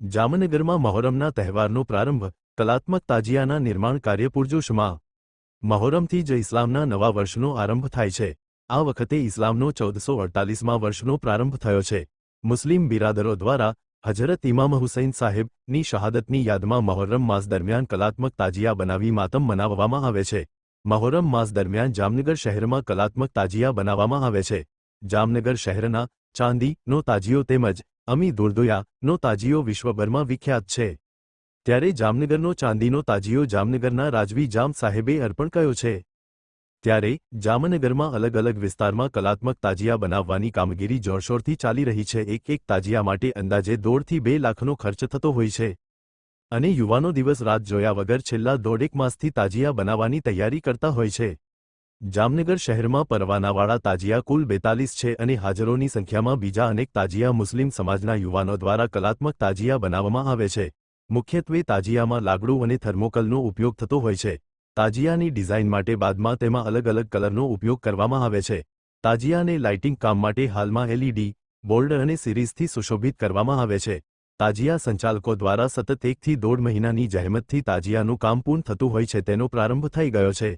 જામનગરમાં મહોરમના તહેવારનો પ્રારંભ, કલાત્મક તાજિયાના નિર્માણ કાર્ય પૂરજોશમાં। મહોરમથી જ ઇસ્લામના નવા વર્ષનો આરંભ થાય છે। આ વખતે ઇસ્લામનો 1448મા વર્ષનો પ્રારંભ થયો છે। મુસ્લિમ બિરાદરો દ્વારા હજરત ઇમામ હુસૈન સાહેબની શહાદતની યાદમાં મહોરમ માસ દરમિયાન કલાત્મક તાજિયા બનાવી માતમ મનાવવામાં આવે છે। મહોરમ માસ દરમિયાન જામનગર શહેરમાં કલાત્મક તાજિયા બનાવવામાં આવે છે। જામનગર શહેરના ચાંદીનો તાજિયો તેમજ અમી દુર્દોયાનો તાજિયો વિશ્વભરમાં વિખ્યાત છે। ત્યારે જામનગરનો ચાંદીનો તાજિયો જામનગરના રાજવી જામ સાહેબે અર્પણ કર્યો છે। ત્યારે જામનગરમાં અલગ અલગ વિસ્તારમાં કલાત્મક તાજિયા બનાવવાની કામગીરી જોરશોરથી ચાલી રહી છે। એક તાજિયા માટે અંદાજે 1.5 થી 2 લાખનો ખર્ચ થતો હોય છે અને યુવાનો દિવસ રાત જોયા વગર છેલ્લા 1.5 માસથી તાજિયા બનાવવાની તૈયારી કરતા હોય છે। જામનગર શહેરમાં પરવાનાવાળા તાજિયા કુલ 42 છે અને હાજરોની સંખ્યામાં બીજા અનેક તાજિયા મુસ્લિમ સમાજના યુવાનો દ્વારા કલાત્મક તાજિયા બનાવવામાં આવે છે। મુખ્યત્વે તાજિયામાં લાકડું અને થર્મોકલનો ઉપયોગ થતો હોય છે। તાજિયાની ડિઝાઇન માટે બાદમાં તેમાં અલગ અલગ કલરનો ઉપયોગ કરવામાં આવે છે। તાજિયાને લાઇટિંગ કામ માટે હાલમાં LED, બોર્ડ અને સિરીઝથી સુશોભિત કરવામાં આવે છે। તાજિયા સંચાલકો દ્વારા સતત 1 થી 1.5 મહિનાની જહેમતથી તાજિયાનું કામ પૂર્ણ થતું હોય છે, તેનો પ્રારંભ થઈ ગયો છે।